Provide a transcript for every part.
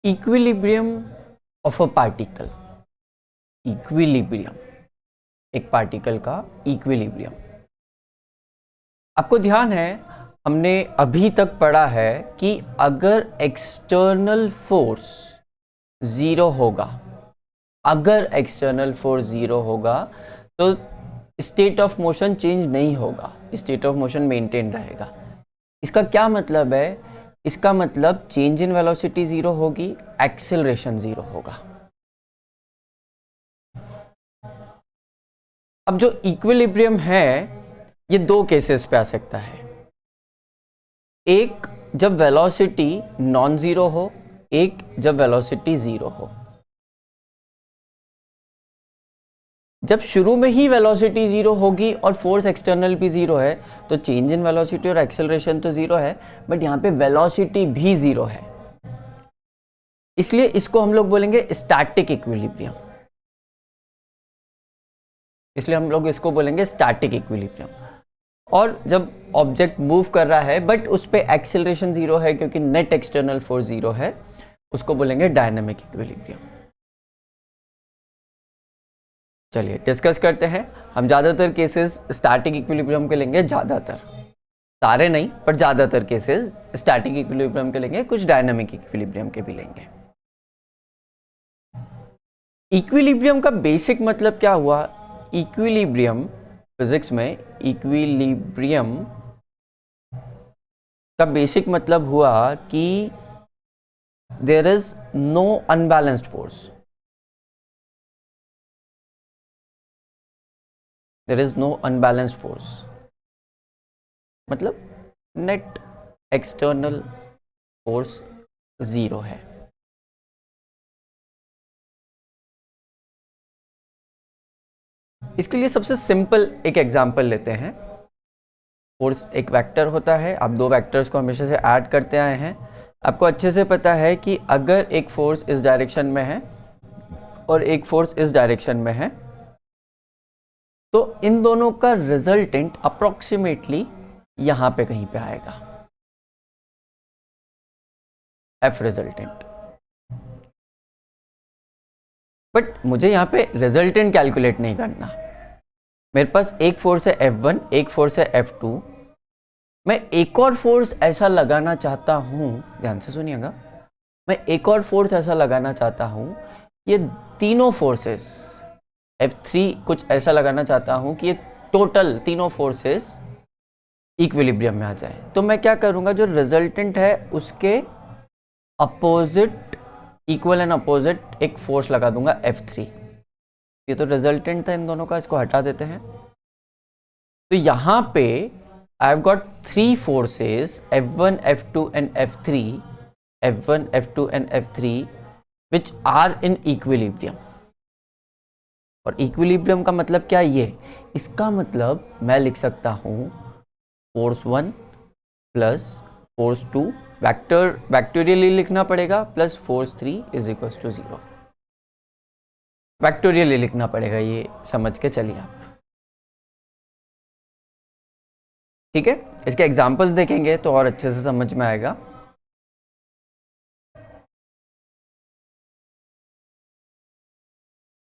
Equilibrium of a particle. Equilibrium, एक particle का equilibrium. आपको ध्यान है, हमने अभी तक पढ़ा है कि अगर एक्सटर्नल फोर्स जीरो होगा, अगर एक्सटर्नल फोर्स जीरो होगा तो स्टेट ऑफ मोशन चेंज नहीं होगा, स्टेट ऑफ मोशन मेंटेन रहेगा। इसका क्या मतलब है? इसका मतलब चेंज इन वेलोसिटी जीरो होगी, एक्सेलरेशन जीरो होगा। अब जो इक्विलिब्रियम है ये दो केसेस पे आ सकता है। एक जब वेलोसिटी नॉन जीरो हो, एक जब वेलोसिटी जीरो हो। जब शुरू में ही वेलोसिटी जीरो होगी और फोर्स एक्सटर्नल भी जीरो है तो चेंज इन वेलोसिटी और एक्सेलरेशन तो जीरो है, बट यहां पे वेलोसिटी भी जीरो है, इसलिए इसको हम लोग बोलेंगे स्टैटिक इक्विलिब्रियम। इसलिए हम लोग इसको बोलेंगे स्टैटिक इक्विलिब्रियम। और जब ऑब्जेक्ट मूव कर रहा है बट उस पे एक्सेलरेशन जीरो है क्योंकि नेट एक्सटर्नल फोर्स जीरो है, उसको बोलेंगे डायनामिक इक्विलिब्रियम। चलिए डिस्कस करते हैं। हम ज़्यादातर केसेस स्टैटिक इक्विलिब्रियम के लेंगे, ज़्यादातर, सारे नहीं पर ज़्यादातर केसेस स्टैटिक इक्विलिब्रियम के लेंगे, कुछ डायनामिक इक्विलिब्रियम के भी लेंगे। इक्विलिब्रियम का बेसिक मतलब क्या हुआ? इक्विलिब्रियम फिजिक्स में इक्विलिब्रियम का बेसिक मतलब हुआ कि there is no unbalanced force, there is no unbalanced force, मतलब नेट एक्सटर्नल फोर्स जीरो है। इसके लिए सबसे सिंपल एक एग्जांपल लेते हैं। फोर्स एक वेक्टर होता है, आप दो वेक्टर्स को हमेशा से ऐड करते आए हैं। आपको अच्छे से पता है कि अगर एक फोर्स इस डायरेक्शन में है और एक फोर्स इस डायरेक्शन में है तो इन दोनों का रिजल्टेंट अप्रोक्सीमेटली यहां पे कहीं पे आएगा, एफ रिजल्टेंट। बट मुझे यहां पे रिजल्टेंट कैलकुलेट नहीं करना। मेरे पास एक फोर्स है F1, एक फोर्स है F2। मैं एक और फोर्स ऐसा लगाना चाहता हूं, ध्यान से सुनिएगा, मैं एक और फोर्स ऐसा लगाना चाहता हूं, ये तीनों फोर्सेस F3 कुछ ऐसा लगाना चाहता हूं कि ये टोटल तीनों फोर्सेस इक्विलिब्रियम में आ जाए। तो मैं क्या करूंगा, जो रिजल्टेंट है उसके अपोजिट, इक्वल एंड अपोजिट एक फोर्स लगा दूंगा F3। ये तो रिजल्टेंट था इन दोनों का, इसको हटा देते हैं। तो यहां पे I have got three forces F1, F2 and F3, F1, F2 and F3 which are in equilibrium. और इक्विलिब्रियम का मतलब क्या? ये, इसका मतलब मैं लिख सकता हूं फोर्स 1 प्लस फोर्स 2, वैक्टोरियली लिखना पड़ेगा, plus force 3 is equal to 0। Vectorially लिखना पड़ेगा, ये समझ के चलिए आप। ठीक है, इसके एग्जाम्पल्स देखेंगे तो और अच्छे से समझ में आएगा।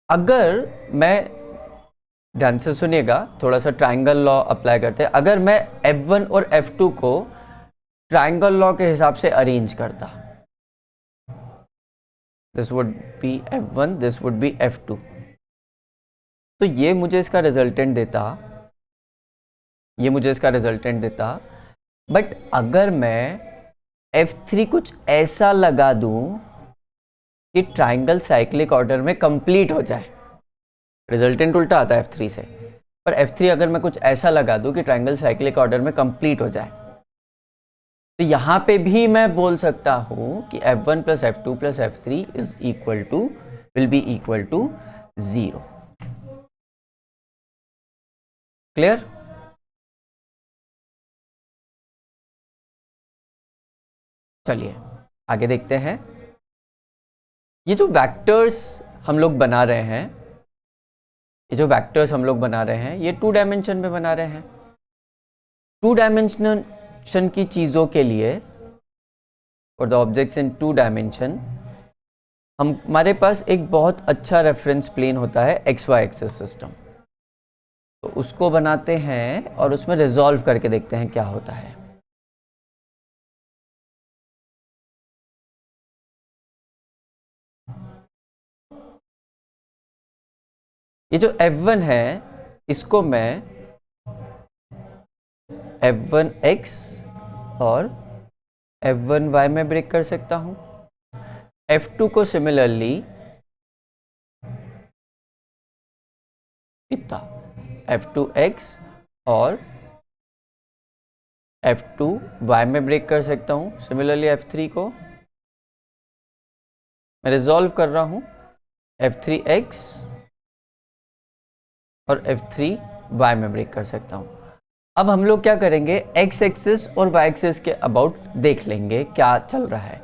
अगर मैं, ध्यान से सुनिएगा, थोड़ा सा ट्रायंगल लॉ अप्लाई करते हैं। अगर मैं F1 और F2 को ट्रायंगल लॉ के हिसाब से अरेंज करता, this would be F1, this would be F2, तो ये मुझे इसका रिजल्टेंट देता, ये मुझे इसका रिजल्टेंट देता। बट अगर मैं F3 कुछ ऐसा लगा दूं कि ट्रायंगल साइक्लिक ऑर्डर में कंप्लीट हो जाए, रिजल्टेंट उल्टा आता है F3 से, पर F3 अगर मैं कुछ ऐसा लगा दूं कि ट्रायंगल साइक्लिक ऑर्डर में कंप्लीट हो जाए, तो यहां पे भी मैं बोल सकता हूं कि F1 plus F2 plus F3 is equal to, will be equal to 0। Clear? चलिए आगे देखते हैं। ये जो वेक्टर्स हम लोग बना रहे हैं, ये जो वेक्टर्स हम लोग बना रहे हैं, ये 2 डायमेंशन में बना रहे हैं। 2 डायमेंशन की चीज़ों के लिए, for the objects in 2 dimension, हमारे पास एक बहुत अच्छा रेफरेंस प्लेन होता है एक्स वाई एक्सिस सिस्टम, तो उसको बनाते हैं और उसमें रिजॉल्व करके देखते हैं क्या होता है। ये जो F1 है इसको मैं F1x और F1y में ब्रेक कर सकता हूं। F2 को सिमिलरली इतना F2x और F2y में ब्रेक कर सकता हूं। सिमिलरली F3 को मैं रिजॉल्व कर रहा हूं F3x और F3y में ब्रेक कर सकता हूं। अब हम लोग क्या करेंगे, x एक्सिस और y एक्सिस के अबाउट देख लेंगे क्या चल रहा है।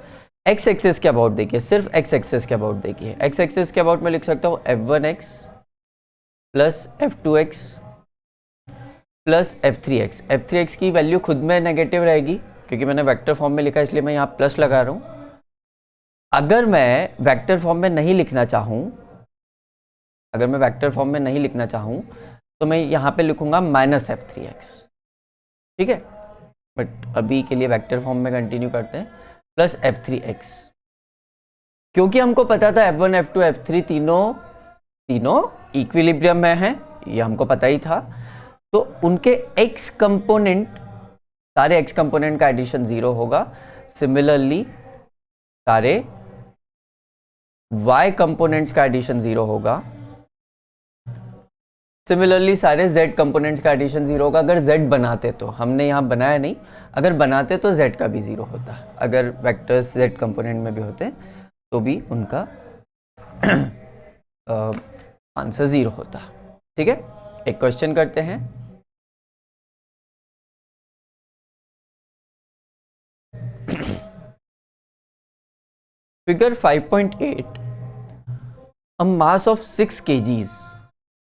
x एक्सिस के अबाउट देखिए, सिर्फ x एक्सिस के अबाउट देखिए। x एक्सिस के अबाउट में लिख सकता हूँ F1x plus F2x plus F3x। F3x की वैल्यू खुद में नेगेटिव रहेगी क्योंकि मैंने वेक्टर फॉर्म में लिखा, इसलिए मैं यहाँ प्लस लगा रहा हूँ। अगर मैं वेक्टर फॉर्म में नहीं लिखना चाहूँ, अगर मैं वेक्टर फॉर्म में नहीं लिखना चाहूँ तो मैं यहाँ पे लिखूंगा माइनस F3x, ठीक है। बट अभी के लिए वेक्टर फॉर्म में कंटिन्यू करते हैं, प्लस F3x। क्योंकि हमको पता था F1 F2 F3 तीनों इक्विलिब्रियम में हैं, ये हमको पता ही था, तो उनके x कंपोनेंट, सारे x कंपोनेंट का एडिशन 0 होगा। सिमिलरली सारे y कंपोनेंट्स का एडिशन 0 होगा। सिमिलरली सारे z कंपोनेंट्स का एडिशन 0 होगा। अगर z बनाते तो, हमने यहाँ बनाया नहीं, अगर बनाते तो z का भी 0 होता। अगर वेक्टर्स z कंपोनेंट में भी होते तो भी उनका आंसर 0 होता, ठीक है। एक क्वेश्चन करते हैं। Figure 5.8, a mass of 6 kgs,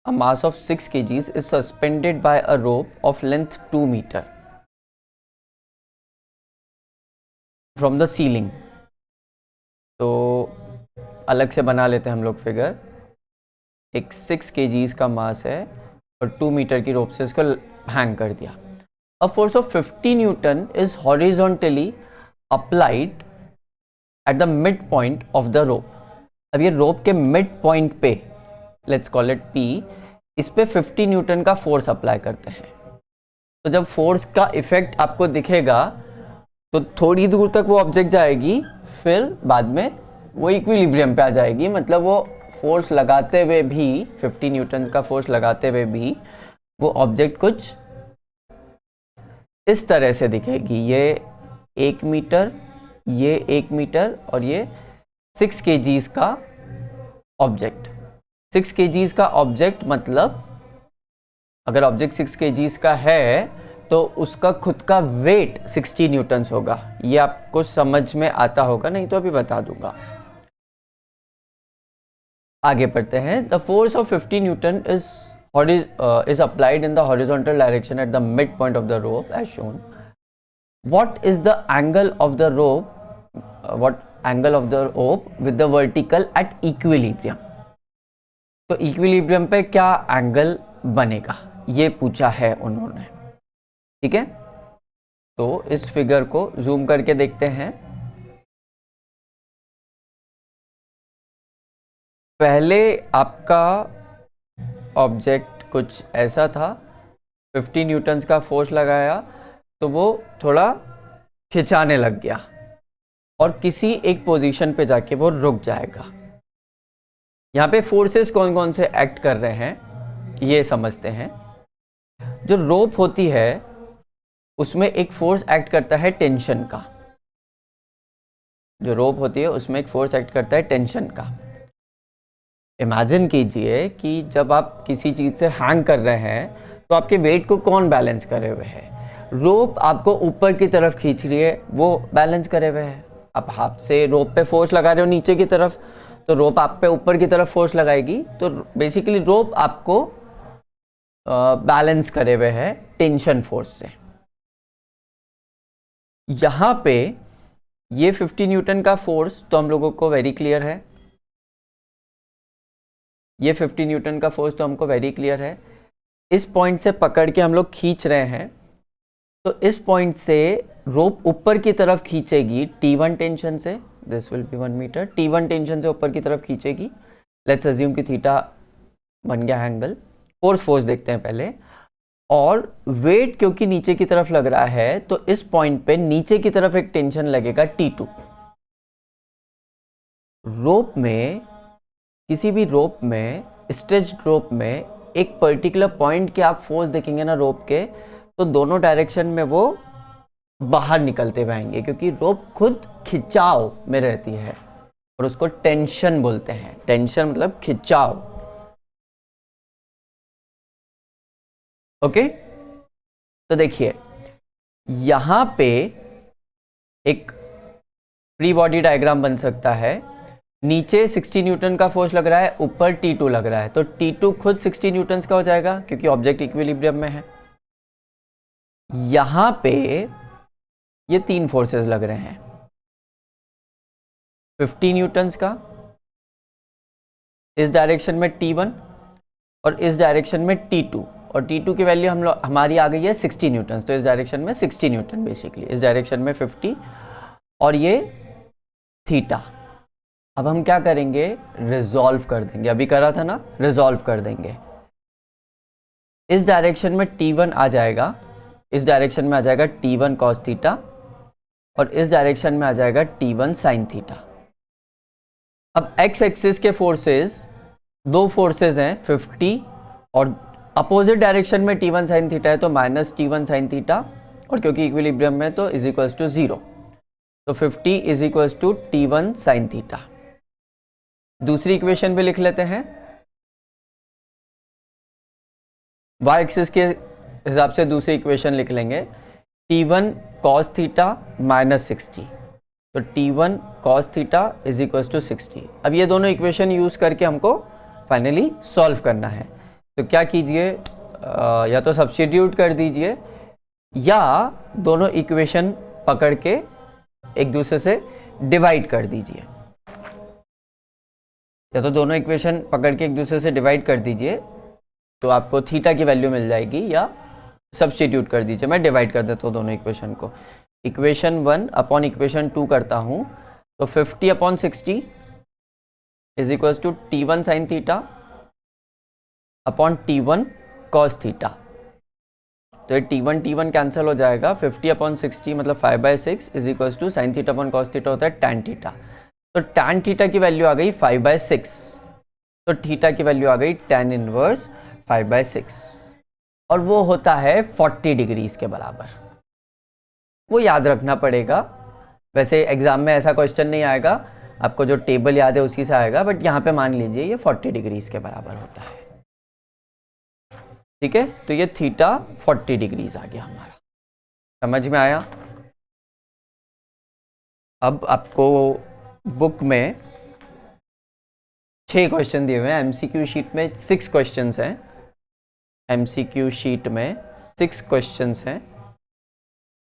a mass of 6 kgs is suspended by a rope of length 2 meter from the ceiling। तो अलग से बना लेते हैं हम लोग फिगर। एक 6 kgs का मास है और 2 मीटर की रोप से इसको हैंग कर दिया। A force of 50 Newton is horizontally applied at the midpoint of the rope। अब ये रोप के मिड पॉइंट पे, लेट्स कॉल इट P, इस पे 50 न्यूटन का फोर्स अप्लाई करते हैं। तो जब फोर्स का इफेक्ट आपको दिखेगा तो थोड़ी दूर तक वो ऑब्जेक्ट जाएगी, फिर बाद में वो इक्विलिब्रियम पे आ जाएगी। मतलब वो फोर्स लगाते हुए भी, 50 न्यूटन का फोर्स लगाते हुए भी वो ऑब्जेक्ट कुछ इस तरह से दिखेगी। ये 1 मीटर, ये 1 मीटर और ये 6 kgs का ऑब्जेक्ट। 6 kgs का ऑब्जेक्ट मतलब अगर ऑब्जेक्ट 6 kgs का है तो उसका खुद का वेट 60 न्यूटन्स होगा। ये आपको समझ में आता होगा, नहीं तो अभी बता दूंगा। आगे पढ़ते हैं। The force of 50 Newton is applied in the horizontal direction at the midpoint of the rope as shown। What is the angle of the rope, what angle of the rope with the vertical at equilibrium। तो equilibrium पे क्या angle बनेगा ये पूछा है उन्होंने, ठीक है। तो इस फिगर को जूम करके देखते हैं। पहले आपका ऑब्जेक्ट कुछ ऐसा था, 50 न्यूटन्स का फोर्स लगाया तो वो थोड़ा खिंचाने लग गया और किसी एक पोजीशन पे जाके वो रुक जाएगा। यहाँ पे फोर्सेस कौन कौन से एक्ट कर रहे हैं ये समझते हैं। जो रोप होती है उसमें एक फोर्स एक्ट करता है टेंशन का। जो रोप होती है उसमें एक फोर्स एक्ट करता है टेंशन का। इमेजिन कीजिए कि जब आप किसी चीज से हैंग कर रहे हैं तो आपके वेट को कौन बैलेंस करे हुए है? रोप आपको ऊपर की तरफ खींच रही है, वो बैलेंस करे हुए है। आप हाथ से रोप पे फोर्स लगा रहे हो नीचे की तरफ, तो रोप आप पे ऊपर की तरफ फोर्स लगाएगी। तो बेसिकली रोप आपको बैलेंस करे हुए है टेंशन फोर्स से। यहाँ पे ये 50 न्यूटन का फोर्स तो हम लोगों को वेरी क्लियर है, ये 50 न्यूटन का फोर्स तो हमको वेरी क्लियर है। इस पॉइंट से पकड़ के हम लोग खींच रहे हैं, तो इस पॉइंट से रोप ऊपर की तरफ खींचेगी T1 टेंशन से, this will be 1 metre, T1 tension से ऊपर की तरफ खींचेगी। लेट्स अज्यूम कि थीटा बन गया एंगल। फोर्स देखते हैं पहले। और वेट क्योंकि नीचे की तरफ लग रहा है, तो इस पॉइंट पे नीचे की तरफ एक टेंशन लगेगा T2। रोप में, किसी भी रोप में, स्ट्रेच्ड रोप में एक पर्टिकुलर पॉइंट के आप फोर्स देखेंगे ना रोप के, तो दोनों डायरेक्शन में वो बाहर निकलते हुए आएंगे, क्योंकि रोप खुद खिंचाव में रहती है और उसको टेंशन बोलते हैं। टेंशन मतलब खिंचाव। ओके, तो देखिए यहां पे एक फ्री बॉडी डायग्राम बन सकता है। नीचे 60 न्यूटन का फोर्स लग रहा है, ऊपर T2 लग रहा है, तो T2 खुद 60 न्यूटन का हो जाएगा क्योंकि ऑब्जेक्ट इक्विलिब्रियम में है। यहां पे ये 3 फोर्सेस लग रहे हैं, 50 न्यूटन का इस डायरेक्शन में T1 और इस डायरेक्शन में T2, और T2 की वैल्यू हमारी आ गई है 60 न्यूटन, तो इस डायरेक्शन में 60 न्यूटन बेसिकली, इस डायरेक्शन में 50 और ये थीटा। अब हम क्या करेंगे, रिजॉल्व कर देंगे। अभी करा था ना, रिजॉल्व कर देंगे। इस डायरेक्शन में T1 आ जाएगा, इस डायरेक्शन में आ जाएगा T1 cos थीटा और इस डायरेक्शन में आ जाएगा T1 sin थीटा। अब x एक्सिस के फोर्सेस, दो फोर्सेस हैं 50, और अपोजिट डायरेक्शन में T1 sin थीटा है तो माइनस T1 sin थीटा, और क्योंकि इक्विलिब्रियम में तो इज इक्वल्स टू 0, तो 50 is equals to T1 sin theta. दूसरी इक्वेशन भी लिख लेते हैं। y एक्सिस के हिसाब से दूसरी इक्वेशन लिख लेंगे, T1 cos थीटा माइनस 60, तो T1 cos theta is equals to 60। अब ये दोनों इक्वेशन यूज करके हमको फाइनली सॉल्व करना है। तो क्या कीजिए, या तो सब्स्टिट्यूट कर दीजिए या दोनों इक्वेशन पकड़ के एक दूसरे से डिवाइड कर दीजिए, या तो दोनों इक्वेशन पकड़ के एक दूसरे से डिवाइड कर दीजिए तो आपको थीटा की वैल्यू मिल जाएगी, या सब्स्टिट्यूट कर दीजिए। मैं डिवाइड कर देता हूँ दोनों इक्वेशन को। इक्वेशन 1 अपॉन इक्वेशन 2 करता हूँ, तो 50 upon 60 is equals to T1 sin theta upon T1 cos theta. तो ये T1 कैंसिल हो जाएगा, 50 अपॉन 60 मतलब 5/6 is equals to sin theta upon cos theta होता है tan थीटा। तो tan थीटा की वैल्यू आ गई 5/6, तो थीटा की वैल्यू आ गई tan इनवर्स 5/6, और वो होता है 40 डिग्रीज के बराबर। वो याद रखना पड़ेगा। वैसे एग्जाम में ऐसा क्वेश्चन नहीं आएगा, आपको जो टेबल याद है उसी से आएगा, बट यहाँ पे मान लीजिए ये 40 डिग्रीज के बराबर होता है। ठीक है, तो ये थीटा 40 डिग्रीज आ गया हमारा। समझ में आया? अब आपको बुक में 6 क्वेश्चन दिए हुए हैं, एमसीक्यू शीट में 6 क्वेश्चंस हैं, एमसीक्यू शीट में 6 क्वेश्चंस हैं।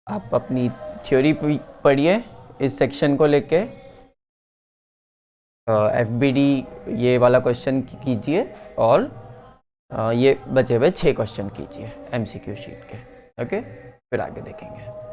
आप अपनी थ्योरी पढ़िए इस सेक्शन को लेके, एफबीडी ये वाला क्वेश्चन कीजिए, और ये बचे हुए 6 क्वेश्चन कीजिए एमसीक्यू शीट के। ओके, फिर आगे देखेंगे।